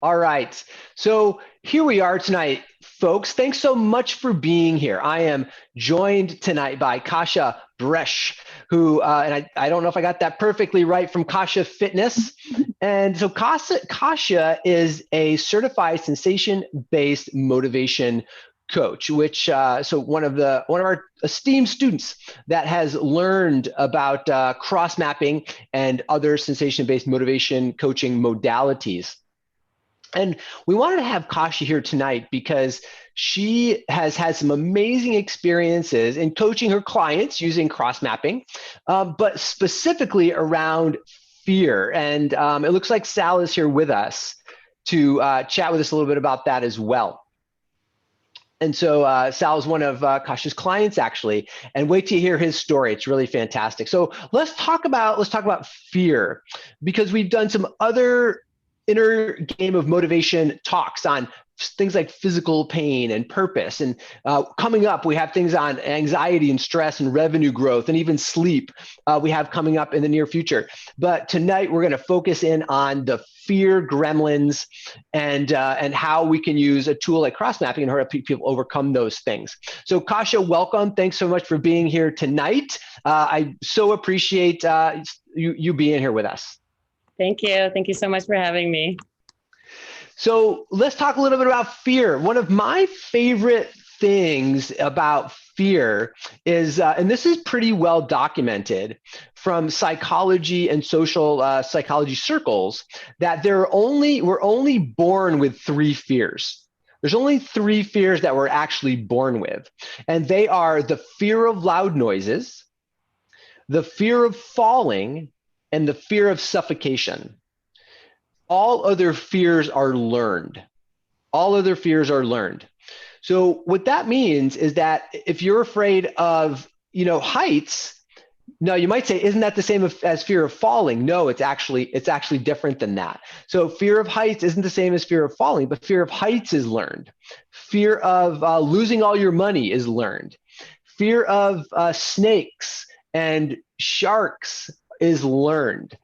All right. So here we are tonight, folks. Thanks so much for being here. I am joined tonight by Kasia Bresch, who, and I don't know if I got that perfectly right, from Kasia Fitness. And so Kasia is a certified sensation-based motivation coach, which so one of our esteemed students that has learned about cross mapping and other sensation-based motivation coaching modalities. And we wanted to have Kasia here tonight because she has had some amazing experiences in coaching her clients using cross mapping, but specifically around fear. And it looks like Sal is here with us to chat with us a little bit about that as well. And so Sal is one of Kasia's clients, actually, and wait till you hear his story. It's really fantastic. So let's talk about fear, because we've done some other inner game of motivation talks on things like physical pain and purpose. And coming up, we have things on anxiety and stress and revenue growth and even sleep we have coming up in the near future. But tonight, we're going to focus in on the fear gremlins and how we can use a tool like cross-mapping in order to help people overcome those things. So Kasia, welcome. Thanks so much for being here tonight. I so appreciate you being here with us. Thank you. Thank you so much for having me. So let's talk a little bit about fear. One of my favorite things about fear is, and this is pretty well documented from psychology and social psychology circles, that we're only born with three fears. There's only three fears that we're actually born with, and they are the fear of loud noises, the fear of falling, and the fear of suffocation. All other fears are learned. All other fears are learned. So what that means is that if you're afraid of, heights, now you might say, isn't that the same as fear of falling? No, it's actually different than that. So fear of heights isn't the same as fear of falling, but fear of heights is learned. Fear of losing all your money is learned. Fear of snakes and sharks is learned.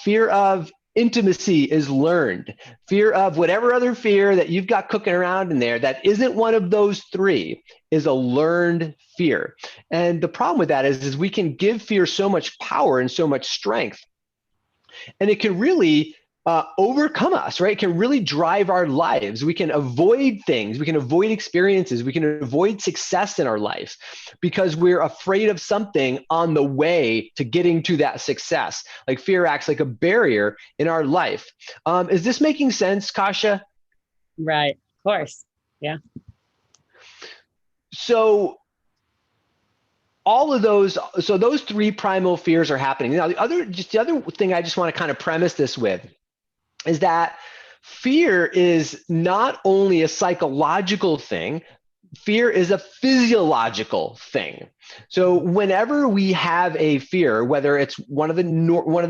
Fear of intimacy is learned. Fear of whatever other fear that you've got cooking around in there that isn't one of those three is a learned fear. And the problem with that is we can give fear so much power and so much strength, and it can really overcome us, right? It can really drive our lives. We can avoid things. We can avoid experiences. We can avoid success in our life because we're afraid of something on the way to getting to that success. Like fear acts like a barrier in our life. Is this making sense, Kasia? Right. Of course. Yeah. So those three primal fears are happening. Now, the other thing I just want to kind of premise this with is that fear is not only a psychological thing, fear is a physiological thing. So whenever we have a fear, whether it's one of the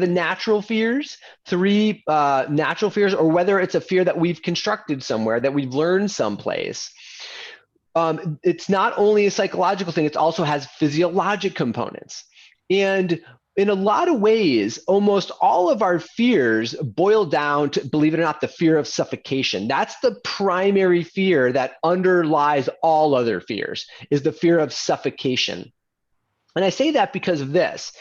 natural fears, three natural fears, or whether it's a fear that we've constructed somewhere, that we've learned someplace, it's not only a psychological thing, it also has physiologic components. And in a lot of ways, almost all of our fears boil down to, believe it or not, the fear of suffocation. That's the primary fear that underlies all other fears, is the fear of suffocation. And I say that because of this.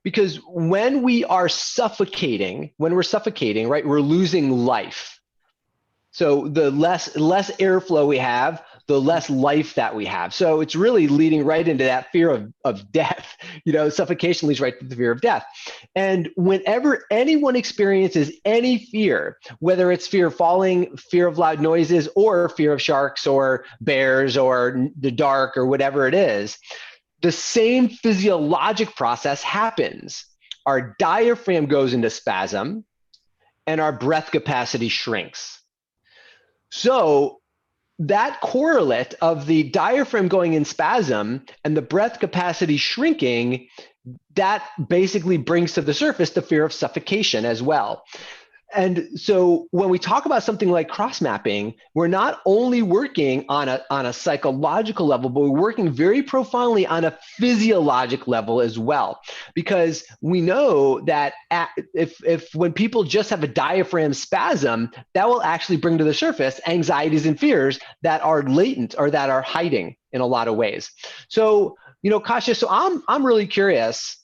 Because when we're suffocating, right, we're losing life. So the less airflow we have, the less life that we have. So it's really leading right into that fear of death. Suffocation leads right to the fear of death. And whenever anyone experiences any fear, whether it's fear of falling, fear of loud noises, or fear of sharks or bears or the dark or whatever it is, the same physiologic process happens. Our diaphragm goes into spasm and our breath capacity shrinks. So that correlate of the diaphragm going in spasm and the breath capacity shrinking, that basically brings to the surface the fear of suffocation as well. And so when we talk about something like cross mapping, we're not only working on a psychological level, but we're working very profoundly on a physiologic level as well. Because we know that if when people just have a diaphragm spasm, that will actually bring to the surface anxieties and fears that are latent or that are hiding in a lot of ways. So, Kasha, so I'm really curious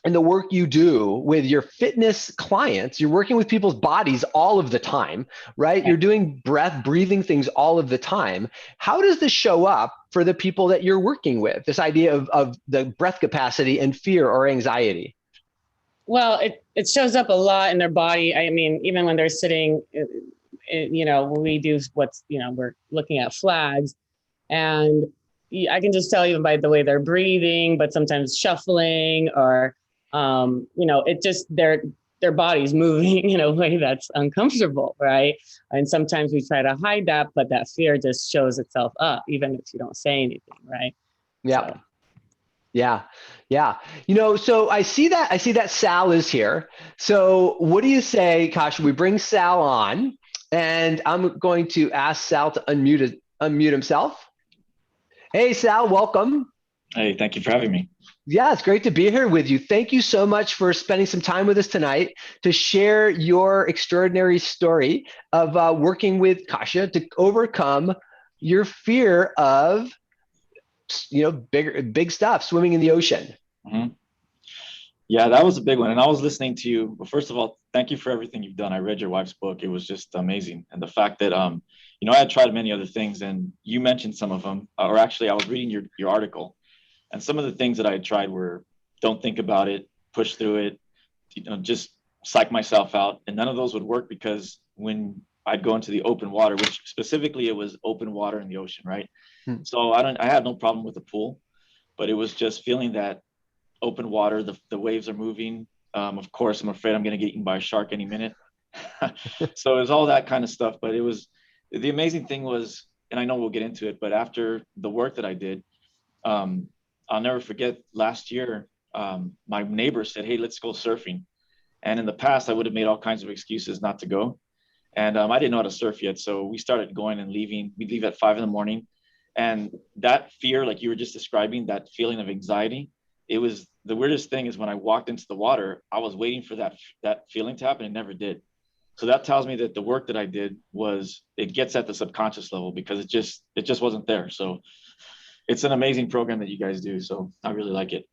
and the work you do with your fitness clients, you're working with people's bodies all of the time, right? You're doing breathing things all of the time. How does this show up for the people that you're working with, this idea of the breath capacity and fear or anxiety? Well, it shows up a lot in their body. I mean, even when they're sitting, when we do we're looking at flags, and I can just tell even by the way they're breathing, but sometimes shuffling or, it just their body's moving in a way that's uncomfortable, right? And sometimes we try to hide that, but that fear just shows itself up, even if you don't say anything, right? Yeah. So. Yeah. Yeah. So I see that Sal is here. So what do you say, Kasha? We bring Sal on, and I'm going to ask Sal to unmute himself. Hey, Sal, welcome. Hey, thank you for having me. Yeah, it's great to be here with you. Thank you so much for spending some time with us tonight to share your extraordinary story of working with Kasha to overcome your fear of, big stuff, swimming in the ocean. hmm Yeah, that was a big one. And I was listening to you. But first of all, thank you for everything you've done. I read your wife's book. It was just amazing. And the fact that, I had tried many other things and you mentioned some of them, or actually I was reading your article, and some of the things that I had tried were don't think about it, push through it, just psych myself out. And none of those would work because when I'd go into the open water, which specifically it was open water in the ocean, right? Hmm. So I had no problem with the pool, but it was just feeling that open water, the waves are moving. Of course, I'm afraid I'm going to get eaten by a shark any minute. So it was all that kind of stuff. But it was the amazing thing was, and I know we'll get into it, but after the work that I did, I'll never forget last year, my neighbor said, "Hey, let's go surfing." And in the past, I would have made all kinds of excuses not to go. And I didn't know how to surf yet. So we started going and leaving. We'd leave at 5 in the morning. And that fear, like you were just describing, that feeling of anxiety, it was the weirdest thing is when I walked into the water, I was waiting for that feeling to happen. It never did. So that tells me that the work that I did it gets at the subconscious level because it just wasn't there. So it's an amazing program that you guys do. So I really like it.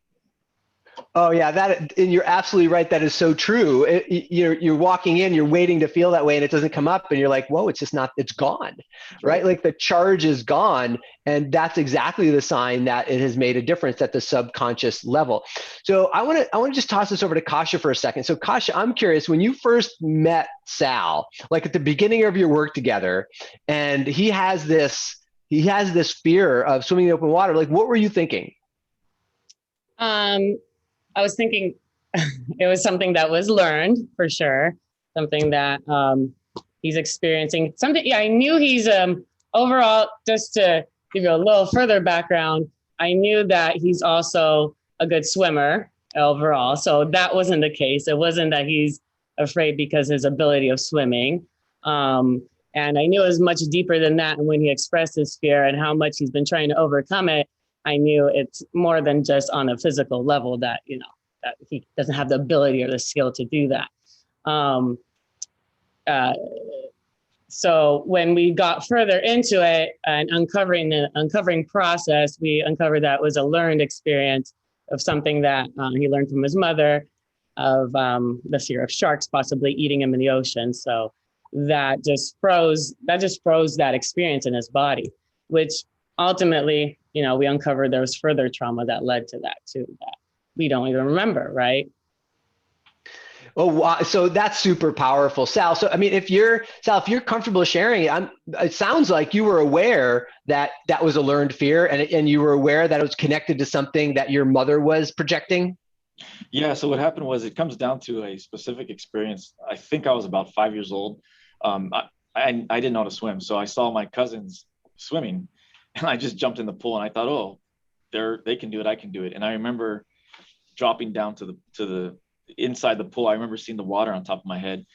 Oh yeah, and you're absolutely right. That is so true. You're walking in, you're waiting to feel that way, and it doesn't come up, and you're like, "Whoa, it's just not. It's gone, right? Like the charge is gone, and that's exactly the sign that it has made a difference at the subconscious level." So I want to just toss this over to Kasha for a second. So Kasha, I'm curious when you first met Sal, like at the beginning of your work together, and he has this fear of swimming in open water. Like, what were you thinking? Um, I was thinking it was something that was learned for sure, something that he's experiencing. Something, yeah, I knew he's overall, just to give you a little further background, I knew that he's also a good swimmer overall. So that wasn't the case. It wasn't that he's afraid because his ability of swimming. And I knew it was much deeper than that. And when he expressed his fear and how much he's been trying to overcome it, I knew it's more than just on a physical level that, that he doesn't have the ability or the skill to do that. Um, uh, so when we got further into it and uncovering the uncovering process, we uncovered that it was a learned experience of something that he learned from his mother of the fear of sharks possibly eating him in the ocean. So that just froze that experience in his body, which ultimately, we uncovered there was further trauma that led to that too, that we don't even remember, right? Oh, wow. So that's super powerful, Sal. So, I mean, if you're comfortable sharing it, it sounds like you were aware that that was a learned fear, and you were aware that it was connected to something that your mother was projecting. Yeah. So what happened was it comes down to a specific experience. I think I was about 5 years old. I didn't know how to swim, so I saw my cousins swimming, and I just jumped in the pool, and I thought, oh, they can do it, I can do it. And I remember dropping down to the inside the pool. I remember seeing the water on top of my head,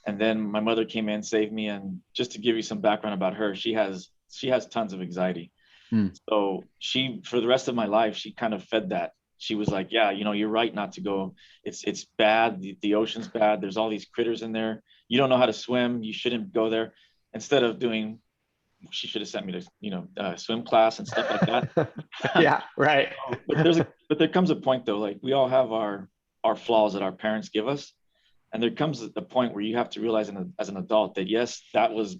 And then my mother came in, saved me. And just to give you some background about her, she has tons of anxiety. Mm. So she, for the rest of my life, she kind of fed that. She was like, yeah, you're right not to go. It's bad. The ocean's bad. There's all these critters in there. You don't know how to swim. You shouldn't go there. Instead of doing, she should have sent me to, swim class and stuff like that. Yeah, right. But there comes a point though, like we all have our flaws that our parents give us. And there comes a point where you have to realize as an adult that yes, that was,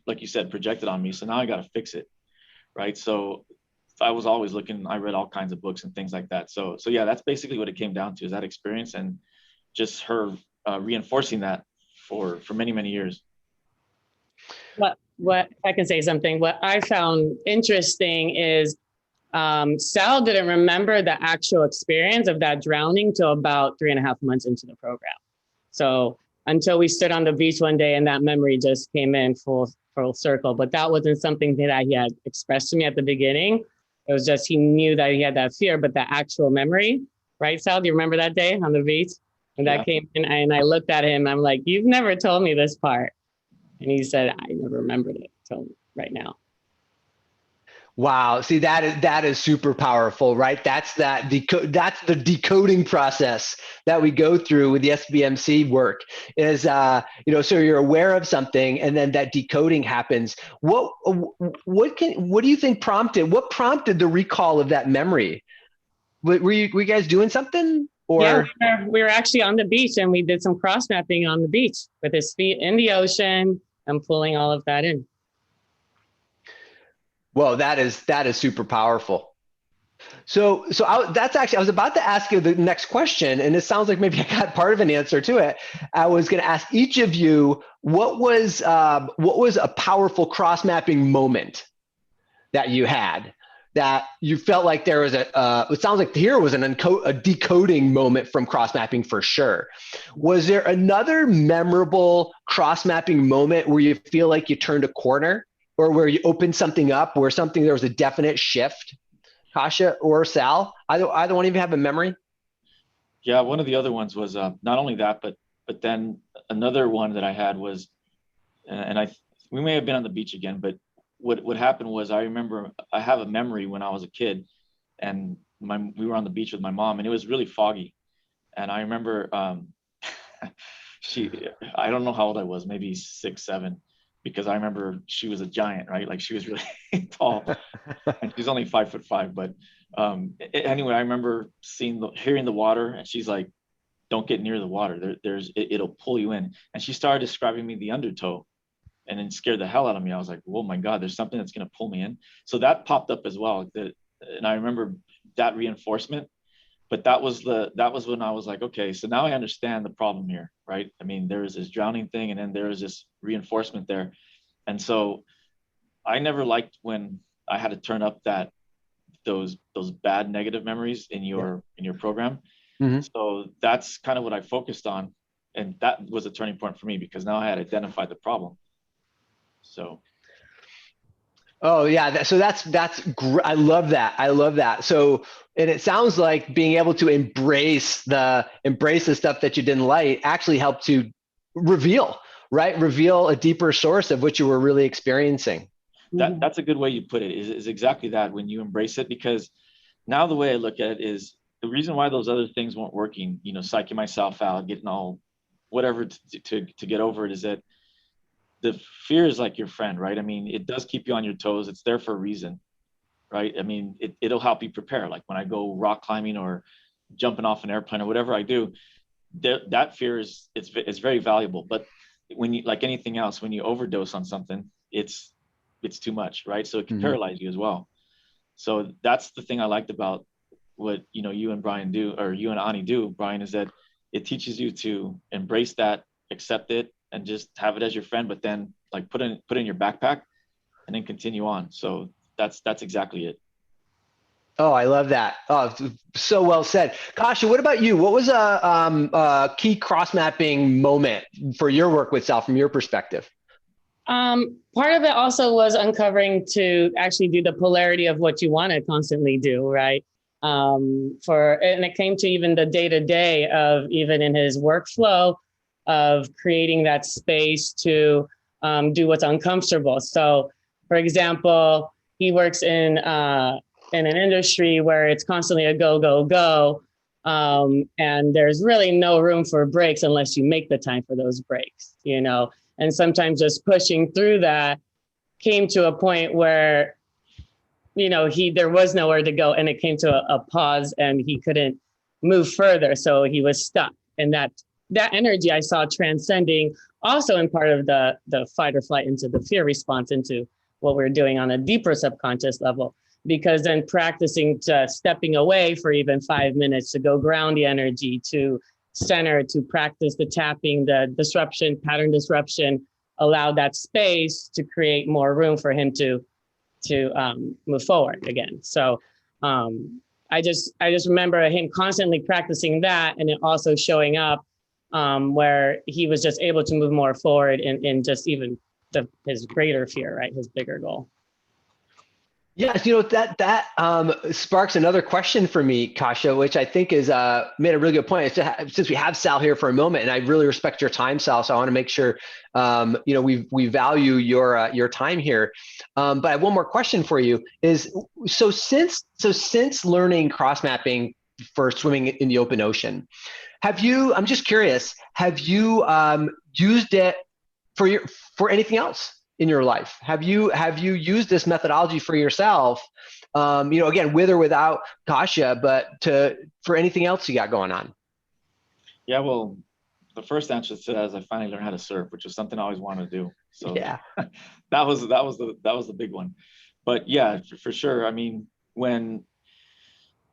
like you said, projected on me. So now I got to fix it. Right. So I was always looking, I read all kinds of books and things like that. So yeah, that's basically what it came down to, is that experience and just her reinforcing that for many, many years. What I can say something, what I found interesting is Sal didn't remember the actual experience of that drowning till about 3.5 months into the program. So until we stood on the beach one day and that memory just came in full circle. But that wasn't something that he had expressed to me at the beginning. It was just, he knew that he had that fear, but the actual memory, right, Sal? Do you remember that day on the beach? And that came in, and I looked at him, I'm like, you've never told me this part. And he said, I never remembered it till right now. Wow. See, that is super powerful, right? That's the decoding process that we go through with the SBMC work is, so you're aware of something and then that decoding happens. What do you think what prompted the recall of that memory? Were you guys doing something? Or? Yeah, we were actually on the beach and we did some cross mapping on the beach with his feet in the ocean and pulling all of that in. Well, that is super powerful. So that's actually, I was about to ask you the next question, and it sounds like maybe I got part of an answer to it. I was going to ask each of you, what was a powerful cross mapping moment that you had, that you felt like there was it sounds like here was a decoding moment from cross mapping for sure. Was there another memorable cross mapping moment where you feel like you turned a corner, or where you opened something up, where there was a definite shift? Kasha or Sal, either one of you have a memory? Yeah, one of the other ones was not only that, but then another one that I had was, and we may have been on the beach again, but what happened was, I remember I have a memory when I was a kid, and we were on the beach with my mom, and it was really foggy, and I remember I don't know how old I was, maybe 6, 7. Because I remember she was a giant, right? Like she was really tall, and she's only 5'5". But anyway, I remember hearing the water, and she's like, "Don't get near the water. It'll pull you in." And she started describing me the undertow, and it scared the hell out of me. I was like, "Oh my God, there's something that's gonna pull me in." So that popped up as well. And I remember that reinforcement. But that was when I was like, okay, so now I understand the problem here, right? I mean, there was this drowning thing, and then there was this reinforcement there. And so I never liked when I had to turn up those bad negative memories in your program. Mm-hmm. So that's kind of what I focused on. And that was a turning point for me, because now I had identified the problem. So Oh yeah, so that's I love that. So, and it sounds like being able to embrace the stuff that you didn't like actually helped to reveal a deeper source of what you were really experiencing. That's a good way you put it, is exactly that, when you embrace it. Because now the way I look at it is, the reason why those other things weren't working, psyching myself out, getting all whatever to get over it, is that the fear is like your friend, right? I mean, it does keep you on your toes. It's there for a reason, right? I mean, it'll help you prepare. Like when I go rock climbing or jumping off an airplane or whatever I do, that fear it's very valuable. But when you, like anything else, when you overdose on something, it's too much, right? So it can paralyze you as well. So that's the thing I liked about what you and Brian do, or you and Ani do, Brian, is that it teaches you to embrace that, accept it, and just have it as your friend, but then like put it in your backpack and then continue on. So that's exactly it. Oh, I love that. Oh, so well said. Kasha, what about you? What was a key cross mapping moment for your work with Sal from your perspective? Part of it also was uncovering to actually do the polarity of what you want to constantly do, right? And it came to even the day-to-day of, even in his workflow, of creating that space to do what's uncomfortable. So, for example, he works in an industry where it's constantly a go, go, go. And there's really no room for breaks unless you make the time for those breaks, you know? And sometimes just pushing through that came to a point where, you know, there was nowhere to go, and it came to a pause and he couldn't move further. So he was stuck. And that energy I saw transcending also in part of the fight or flight into the fear response, into what we're doing on a deeper subconscious level, because then practicing to stepping away for even 5 minutes to go ground the energy, to center, to practice the tapping, the disruption, pattern disruption, allow that space to create more room for him to move forward again. So I just remember him constantly practicing that, and it also showing up where he was just able to move more forward in just even his greater fear, right? His bigger goal. Yes, you know, that sparks another question for me, Kasha, which I think is made a really good point. Since we have Sal here for a moment, and I really respect your time, Sal, so I want to make sure you know, we value your time here. But I have one more question for you. Is so since learning cross mapping for swimming in the open ocean, have you? I'm just curious. Have you used it for anything else in your life? Have you used this methodology for yourself, you know, again, with or without Kasha, but for anything else you got going on? Yeah, well, the first answer to that is I finally learned how to surf, which is something I always wanted to do. So Yeah, that was the big one. But yeah, for sure. I mean, when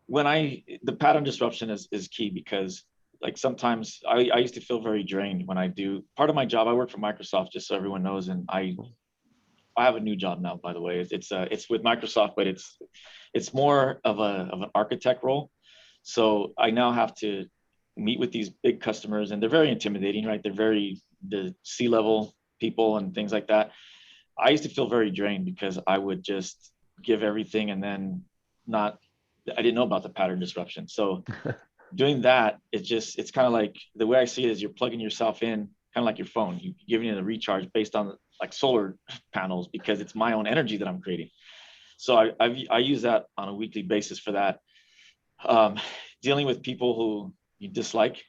the pattern disruption is key, because like sometimes I used to feel very drained when I do part of my job. I work for Microsoft, just so everyone knows, and I have a new job now, by the way. It's with Microsoft, but it's more of an architect role. So I now have to meet with these big customers, and they're very intimidating, right? They're the C-level people and things like that. I used to feel very drained because I would just give everything and then I didn't know about the pattern disruption. So doing that, it's kind of like, the way I see it is you're plugging yourself in, kind of like your phone. You're giving it a recharge based on like solar panels, because it's my own energy that I'm creating. So I use that on a weekly basis for that. Dealing with people who you dislike.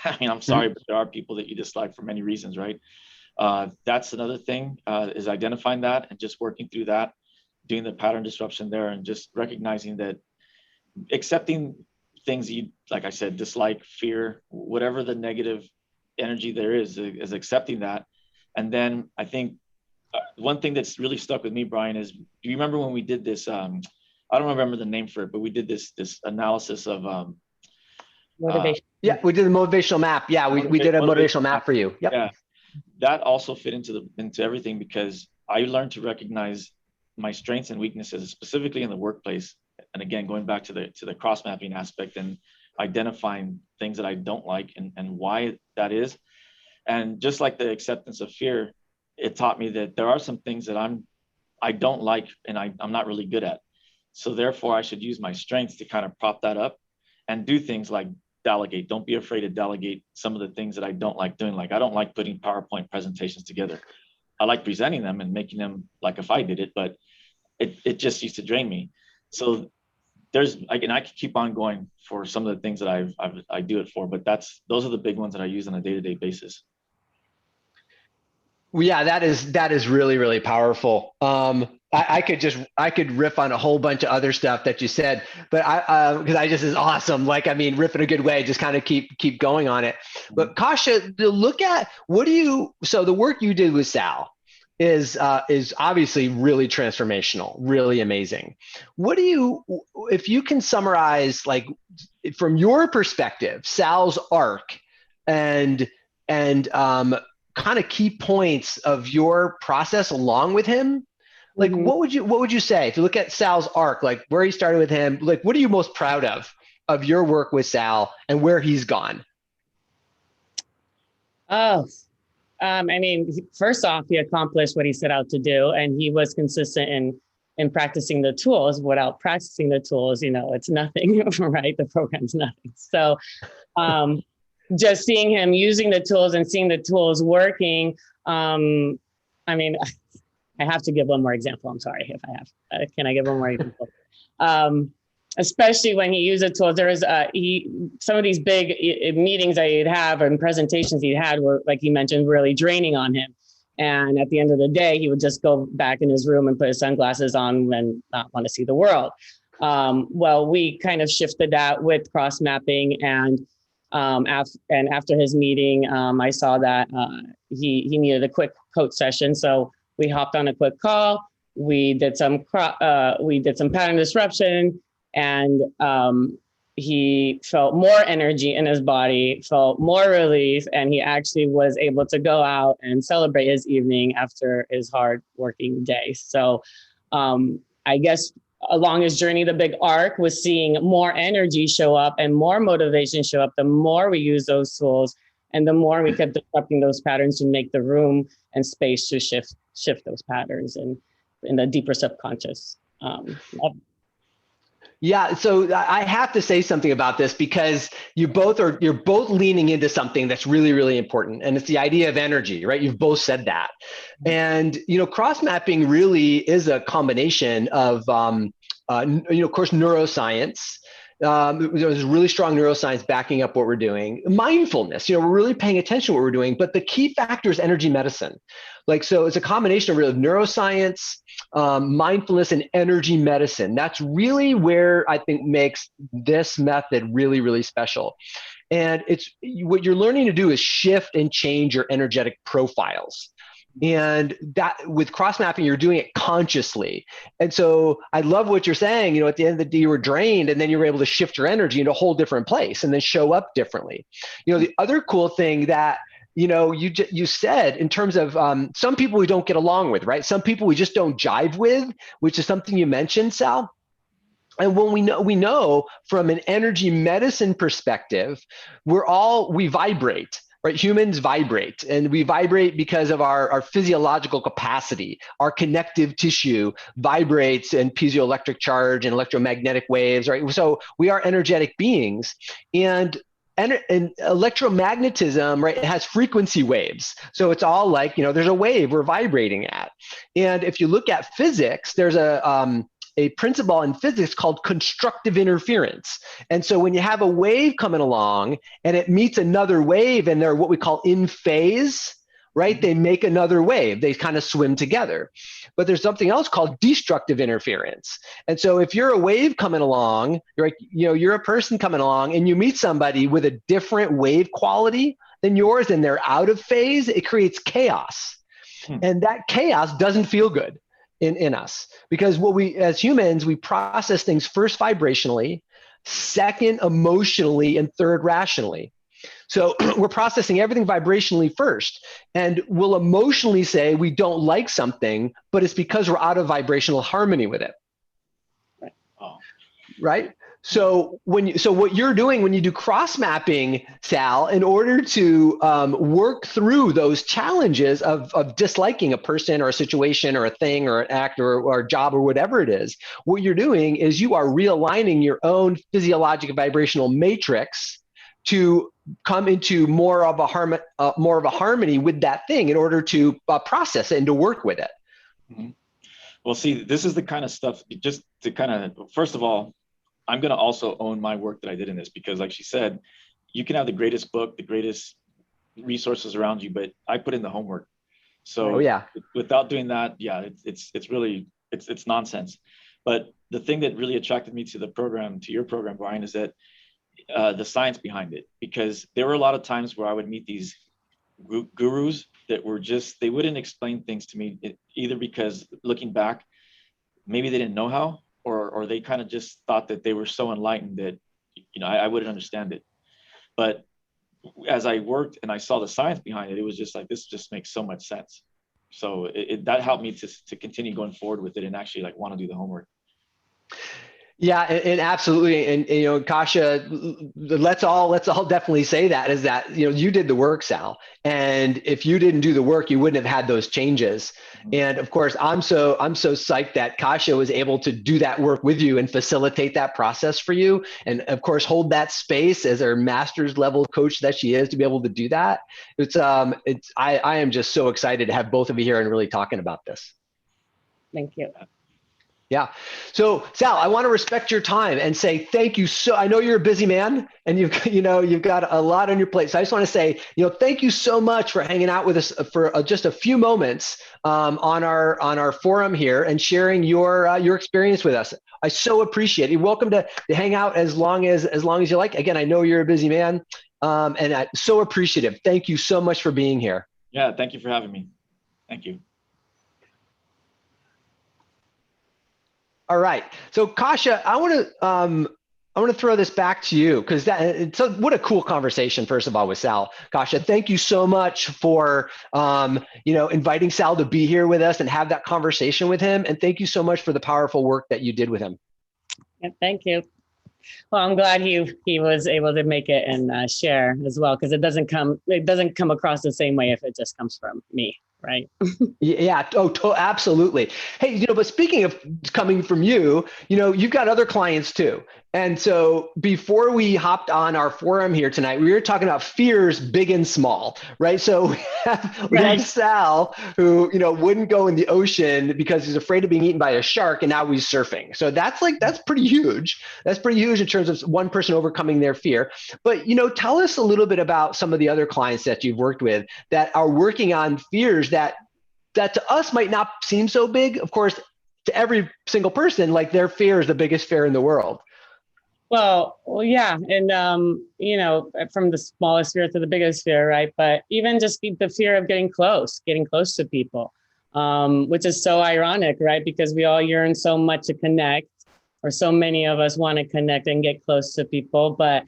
I mean, I'm sorry, but there are people that you dislike for many reasons, right? That's another thing, is identifying that and just working through that, doing the pattern disruption there, and just recognizing that, accepting things you, like I said, dislike, fear, whatever the negative energy there is accepting that. And then I think one thing that's really stuck with me, Brian, is, do you remember when we did this? I don't remember the name for it, but we did this analysis of Motivation. yeah, we did a motivational map. Yeah, we did a motivational map for you. Yep. Yeah, that also fit into everything, because I learned to recognize my strengths and weaknesses, specifically in the workplace. And again, going back to the cross mapping aspect and identifying things that I don't like and why that is. And just like the acceptance of fear, it taught me that there are some things that I don't like and I'm not really good at. So therefore I should use my strengths to kind of prop that up and do things like delegate. Don't be afraid to delegate some of the things that I don't like doing. Like, I don't like putting PowerPoint presentations together. I like presenting them and making them like if I did it, but it just used to drain me. So I could keep on going for some of the things that I do it for, but those are the big ones that I use on a day-to-day basis. Well, yeah, that is really, really powerful. I could riff on a whole bunch of other stuff that you said, but because I just is awesome. Like, I mean, riff in a good way, just kind of keep going on it. But Kasha, to look at so the work you did with Sal is obviously really transformational, really amazing. If you can summarize, like, from your perspective, Sal's arc and kind of key points of your process along with him, like, what would you say if you look at Sal's arc, like where he started with him, like what are you most proud of your work with Sal and where he's gone? Oh, I mean, first off, he accomplished what he set out to do, and he was consistent in practicing the tools. Without practicing the tools, you know, it's nothing, right? The program's nothing. So just seeing him using the tools and seeing the tools working. I mean, I have to give one more example. I'm sorry if I have. Can I give one more example? Especially when he used the tools, there was some of these big meetings that he'd have and presentations he'd had were, like he mentioned, really draining on him. And at the end of the day, he would just go back in his room and put his sunglasses on and not want to see the world. Well, we kind of shifted that with cross mapping, and after his meeting, I saw that he needed a quick coach session, so we hopped on a quick call. We did some pattern disruption, and he felt more energy in his body, felt more relief, and he actually was able to go out and celebrate his evening after his hard working day. So I guess along his journey, the big arc was seeing more energy show up and more motivation show up, the more we use those tools and the more we kept disrupting those patterns to make the room and space to shift those patterns and in the deeper subconscious. Yeah, so I have to say something about this because you're both leaning into something that's really, really important, and it's the idea of energy, right? You've both said that, and cross mapping really is a combination of, of course, neuroscience. There's really strong neuroscience backing up what we're doing. Mindfulness, we're really paying attention to what we're doing, but the key factor is energy medicine. So it's a combination of really neuroscience, mindfulness, and energy medicine. That's really where I think makes this method really, really special. And it's what you're learning to do is shift and change your energetic profiles. And that with cross mapping, you're doing it consciously. And so I love what you're saying. At the end of the day, you were drained, and then you were able to shift your energy into a whole different place and then show up differently. The other cool thing that you said in terms of some people we don't get along with, right? Some people we just don't jive with, which is something you mentioned, Sal. And when we know from an energy medicine perspective, we vibrate. Right? Humans vibrate, and we vibrate because of our physiological capacity. Our connective tissue vibrates in piezoelectric charge and electromagnetic waves, right? So we are energetic beings, and electromagnetism, right, it has frequency waves. So it's all like, there's a wave we're vibrating at. And if you look at physics, there's a principle in physics called constructive interference. And so when you have a wave coming along and it meets another wave and they're what we call in phase, right? They make another wave. They kind of swim together. But there's something else called destructive interference. And so if you're a wave coming along, you're a person coming along and you meet somebody with a different wave quality than yours and they're out of phase, it creates chaos. And that chaos doesn't feel good in us, because what we as humans, we process things first vibrationally, second emotionally, and third rationally. So we're processing everything vibrationally first, and we'll emotionally say we don't like something, but it's because we're out of vibrational harmony with it. Right? So what you're doing when you do cross mapping, Sal, in order to work through those challenges of disliking a person or a situation or a thing or an act or a job or whatever it is, what you're doing is you are realigning your own physiological vibrational matrix to come into more of a harmony with that thing in order to process it and to work with it. Mm-hmm. Well, see, this is the kind of stuff, just to kind of, first of all, I'm going to also own my work that I did in this, because like she said, you can have the greatest book, the greatest resources around you, but I put in the homework. So without doing that, it's really nonsense. But the thing that really attracted me to the program, to your program, Brian, is that the science behind it, because there were a lot of times where I would meet these gurus that were just, they wouldn't explain things to me, either because looking back, maybe they didn't know how, or they kind of just thought that they were so enlightened that, I wouldn't understand it. But as I worked and I saw the science behind it, it was just like, this just makes so much sense. So that helped me to continue going forward with it and actually want to do the homework. Yeah, and absolutely, and Kasha, let's all definitely say that is that you did the work, Sal, and if you didn't do the work, you wouldn't have had those changes. Mhm. And of course, I'm so psyched that Kasha was able to do that work with you and facilitate that process for you, and of course, hold that space as our master's level coach that she is to be able to do that. I am just so excited to have both of you here and really talking about this. Thank you. Yeah. So Sal, I want to respect your time and say thank you. So I know you're a busy man and you've got a lot on your plate. So I just want to say, thank you so much for hanging out with us for just a few moments on our forum here and sharing your experience with us. I so appreciate it. You're welcome to hang out as long as you like. Again, I know you're a busy man, and I'm so appreciative. Thank you so much for being here. Yeah, thank you for having me. Thank you. All right. So Kasha, I want to throw this back to you because what a cool conversation. First of all, with Sal. Kasha, thank you so much for inviting Sal to be here with us and have that conversation with him. And thank you so much for the powerful work that you did with him. Yeah, thank you. Well, I'm glad he was able to make it and share as well, because it doesn't come across the same way if it just comes from me, right? Yeah. Oh, absolutely. Hey, but speaking of coming from you, you've got other clients too. And so before we hopped on our forum here tonight, we were talking about fears, big and small, right? So we have Sal who, wouldn't go in the ocean because he's afraid of being eaten by a shark, and now he's surfing. So that's pretty huge. That's pretty huge in terms of one person overcoming their fear. But, tell us a little bit about some of the other clients that you've worked with that are working on fears that to us might not seem so big. Of course, to every single person, like their fear is the biggest fear in the world. Well, yeah, and from the smallest fear to the biggest fear, right? But even just the fear of getting close to people, which is so ironic, right? Because we all yearn so much to connect, or so many of us want to connect and get close to people, but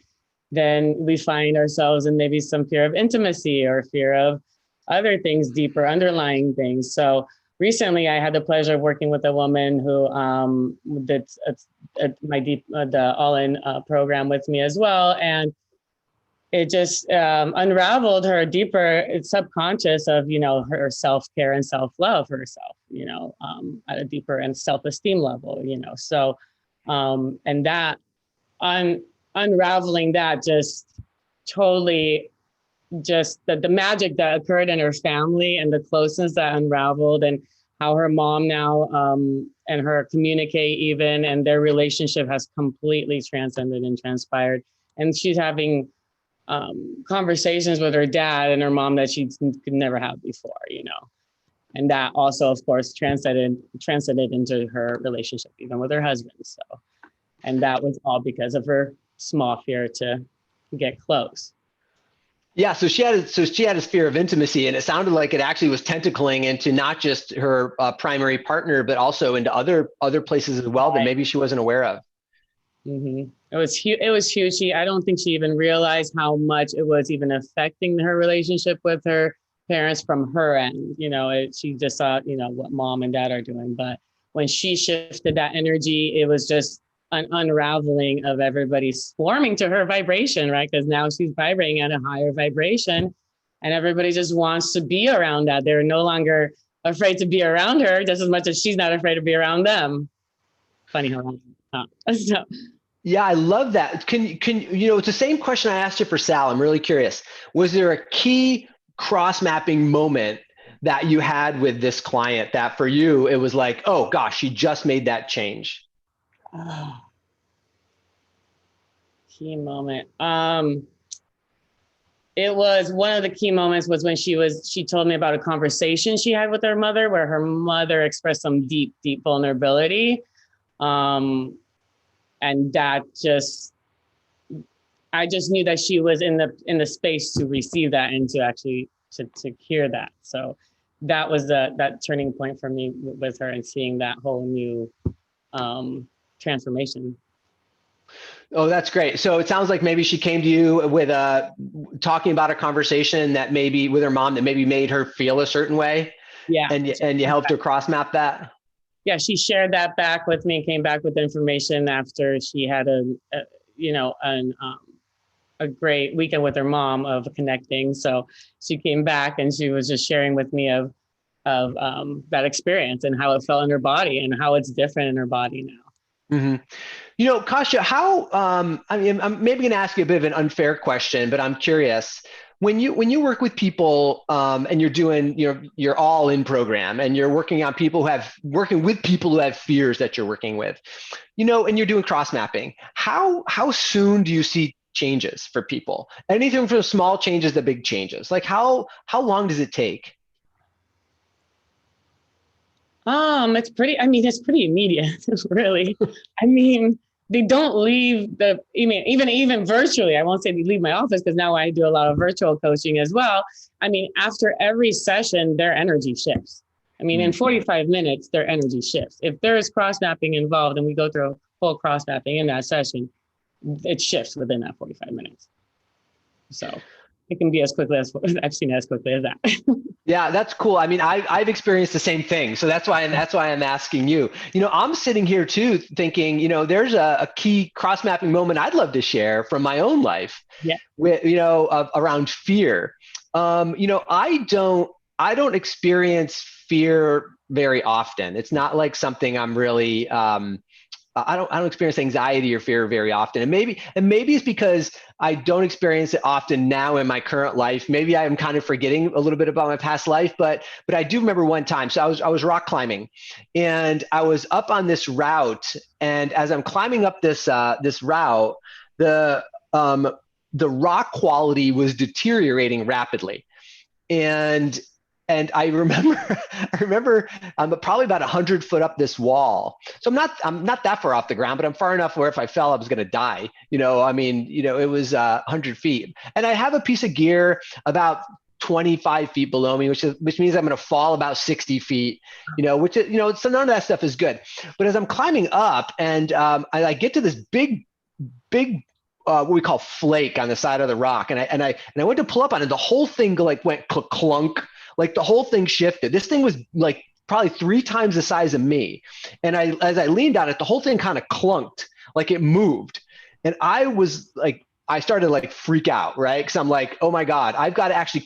then we find ourselves in maybe some fear of intimacy or fear of other things, deeper underlying things. So recently, I had the pleasure of working with a woman who did the all-in program with me as well, and it just unraveled her deeper subconscious of her self-care and self-love herself, at a deeper and self-esteem level, So and that unraveling that just totally just the magic that occurred in her family and the closeness that unraveled, and how her mom now and her communicate even, and their relationship has completely transcended and transpired. And she's having conversations with her dad and her mom that she could never have before, And that also, of course, transcended into her relationship, even with her husband. So, and that was all because of her small fear to get close. Yeah, so she had this fear of intimacy, and it sounded like it actually was tentacling into not just her primary partner, but also into other places as well that maybe she wasn't aware of. Mm-hmm. It was huge. It was huge. I don't think she even realized how much it was even affecting her relationship with her parents from her end. She just saw, what mom and dad are doing. But when she shifted that energy, it was just an unraveling of everybody swarming to her vibration, right? Because now she's vibrating at a higher vibration, and everybody just wants to be around that. They're no longer afraid to be around her just as much as she's not afraid to be around them. Funny how so. Yeah, I love that. Can it's the same question I asked you for Sal. I'm really curious. Was there a key cross-mapping moment that you had with this client that for you, it was like, oh gosh, she just made that change? Key moment. It was one of the key moments was when she told me about a conversation she had with her mother, where her mother expressed some deep, deep vulnerability. And that I just knew that she was in the space to receive that and to actually to hear that. So that was that turning point for me with her, and seeing that whole new transformation. Oh, that's great. So it sounds like maybe she came to you with talking about a conversation that maybe with her mom that maybe made her feel a certain way. Yeah. And you helped her cross map that. yeah, she shared that back with me and came back with the information after she had a great weekend with her mom of connecting. So she came back and she was just sharing with me of that experience and how it felt in her body and how it's different in her body now. Mm-hmm. You know, Kasha, how, I mean, I'm maybe going to ask you a bit of an unfair question, but I'm curious. When you work with people and you're doing your all in program and you're working with people who have fears that you're working with, and you're doing cross mapping, how soon do you see changes for people? Anything from small changes to big changes? Like how long does it take? It's pretty immediate, really. I mean, they don't leave even virtually. I won't say they leave my office because now I do a lot of virtual coaching as well. I mean, after every session, their energy shifts. I mean, in 45 minutes, their energy shifts. If there is cross mapping involved and we go through a full cross mapping in that session, it shifts within that 45 minutes. So it can be as quickly as I've seen it as quickly as that. Yeah, that's cool. I mean, I've experienced the same thing. So that's why I'm asking you. I'm sitting here too thinking, there's a key cross-mapping moment I'd love to share from my own life. Yeah. With, around fear. I don't experience fear very often. It's not like something I'm really I don't experience anxiety or fear very often. And maybe it's because I don't experience it often now in my current life. Maybe I'm kind of forgetting a little bit about my past life, but I do remember one time. So I was rock climbing and I was up on this route. And as I'm climbing up this route, the rock quality was deteriorating rapidly. And I remember I'm probably about 100 foot up this wall. So I'm not that far off the ground, but I'm far enough where if I fell, I was going to die. It was 100 feet. And I have a piece of gear about 25 feet below me, which means I'm going to fall about 60 feet, so none of that stuff is good. But as I'm climbing up and I get to this big, what we call flake on the side of the rock. And I went to pull up on it. The whole thing went clunk. Like the whole thing shifted. This thing was like probably 3 times the size of me. And as I leaned on it, the whole thing kind of clunked, like it moved. And I started to like freak out, right? Because I'm like, oh my God, I've got to actually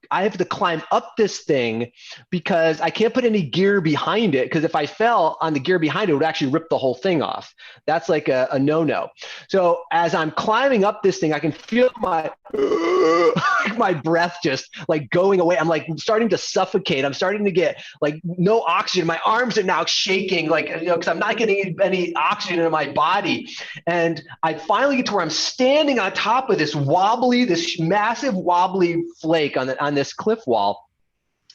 I have to climb up this thing because I can't put any gear behind it. Because if I fell on the gear behind it, it would actually rip the whole thing off. That's like a no-no. So as I'm climbing up this thing, I can feel my breath just like going away. I'm like starting to suffocate. I'm starting to get like no oxygen. My arms are now shaking, because I'm not getting any oxygen in my body. And I finally get to where I'm standing on top of this massive wobbly flake on this cliff wall.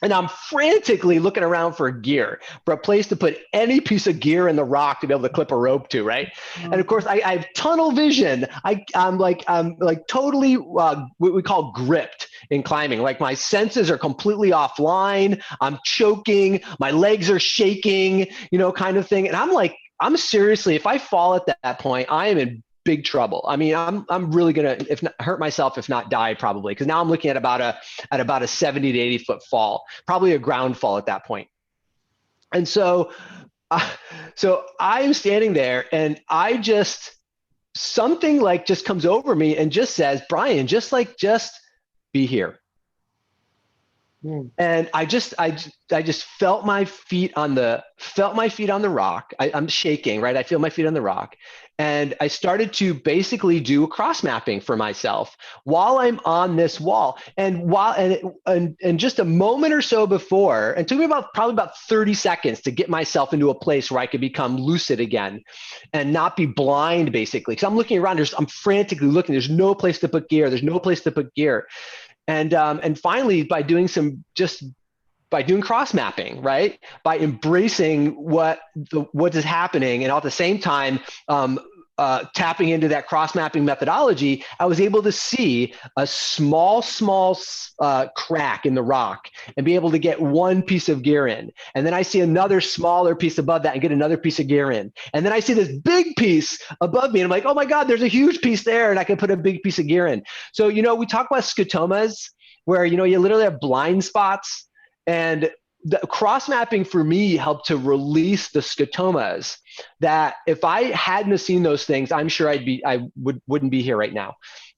And I'm frantically looking around for gear, for a place to put any piece of gear in the rock to be able to clip a rope to, right? And of course, I have tunnel vision. I'm totally what we call gripped in climbing. Like my senses are completely offline. I'm choking. My legs are shaking, kind of thing. And I'm seriously, if I fall at that point, I am in big trouble. I mean, I'm really gonna hurt myself, if not die, probably, because now I'm looking at about a 70 to 80 foot fall, probably a ground fall at that point. And so I'm standing there, and something like just comes over me and just says, Brian, just be here. And I just felt my feet on the rock. I'm shaking, right? I feel my feet on the rock. And I started to basically do cross mapping for myself while I'm on this wall. And and just a moment or so before, it took me probably about 30 seconds to get myself into a place where I could become lucid again and not be blind, basically. Because I'm looking around, I'm frantically looking. There's no place to put gear. And finally, by doing cross mapping, right? By embracing what is happening, and at the same time tapping into that cross mapping methodology, I was able to see a small crack in the rock and be able to get one piece of gear in. And then I see another smaller piece above that and get another piece of gear in. And then I see this big piece above me, and I'm like, oh my God, there's a huge piece there, and I can put a big piece of gear in. So, we talk about scotomas, where, you literally have blind spots. And the cross mapping for me helped to release the scotomas that if I hadn't have seen those things, I'm sure wouldn't be here right now.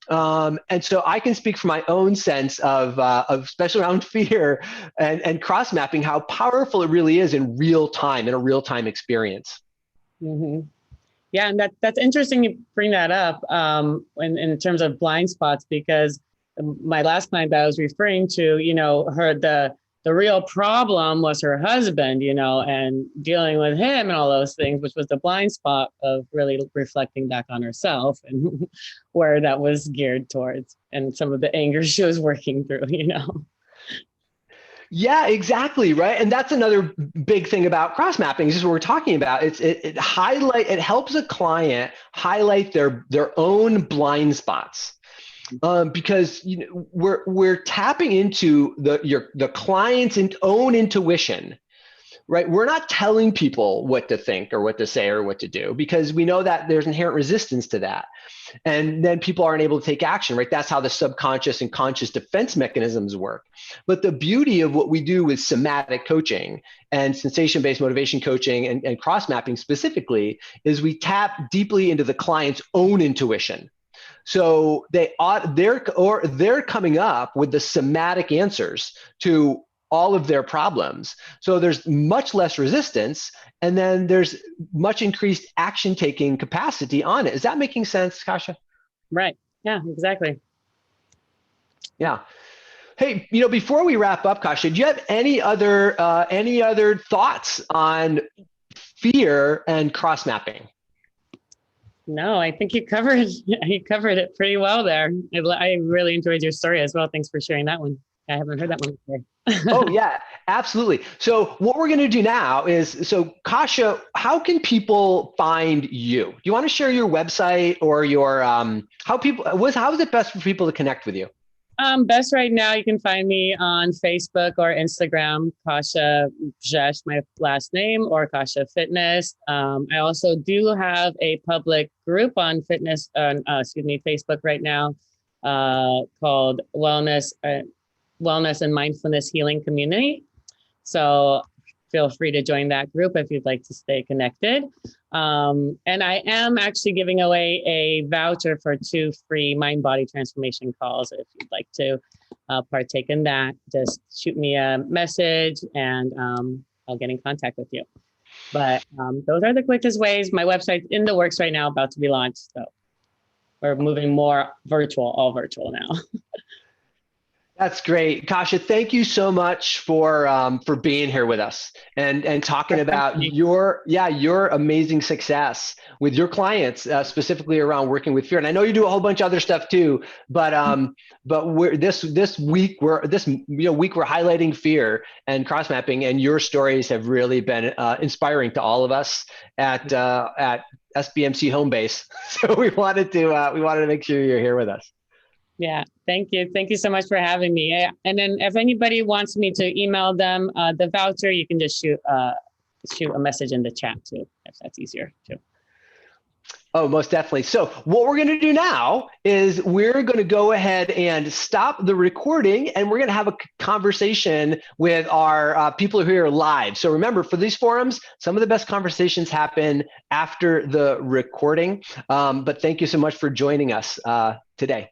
And so I can speak from my own sense of especially around fear and cross mapping, how powerful it really is in real time, in a real time experience. Mm-hmm. Yeah, and that's interesting you bring that up in terms of blind spots, because my last client that I was referring to, the real problem was her husband, and dealing with him and all those things, which was the blind spot of really reflecting back on herself and where that was geared towards, and some of the anger she was working through, Yeah, exactly. Right. And that's another big thing about cross mapping is what we're talking about. It helps a client highlight their own blind spots. Because we're tapping into the client's own intuition, right? We're not telling people what to think or what to say or what to do, because we know that there's inherent resistance to that. And then people aren't able to take action, right? That's how the subconscious and conscious defense mechanisms work. But the beauty of what we do with somatic coaching and sensation-based motivation coaching and cross mapping specifically is we tap deeply into the client's own intuition. So they're coming up with the somatic answers to all of their problems. So there's much less resistance, and then there's much increased action taking capacity on it. Is that making sense, Kasha? Right. Yeah, exactly. Yeah. Hey, before we wrap up, Kasha, do you have any other thoughts on fear and cross mapping? No, I think you covered it pretty well there. I really enjoyed your story as well. Thanks for sharing that one. I haven't heard that one before. Oh yeah, absolutely. So what we're going to do now is, so Kasha, how can people find you? Do you want to share your website or your how is it best for people to connect with you? Best right now, you can find me on Facebook or Instagram, Kasha Bjesh, my last name, or Kasha Fitness. I also do have a public group on Facebook right now called Wellness and Mindfulness Healing Community. So feel free to join that group if you'd like to stay connected. And I am actually giving away a voucher for 2 free mind-body transformation calls. If you'd like to partake in that, just shoot me a message and I'll get in contact with you. But those are the quickest ways. My website's in the works right now, about to be launched. So we're moving more virtual, all virtual now. That's great. Kasha, thank you so much for being here with us and talking about your amazing success with your clients, specifically around working with fear. And I know you do a whole bunch of other stuff too, but this week we're highlighting fear and cross mapping, and your stories have really been inspiring to all of us at SBMC home base. So we wanted to make sure you're here with us. Yeah, thank you. Thank you so much for having me. And then if anybody wants me to email them the voucher, you can just shoot a message in the chat too, if that's easier too. Oh, most definitely. So what we're going to do now is we're going to go ahead and stop the recording, and we're going to have a conversation with our people who are live. So remember, for these forums, some of the best conversations happen after the recording. But thank you so much for joining us today.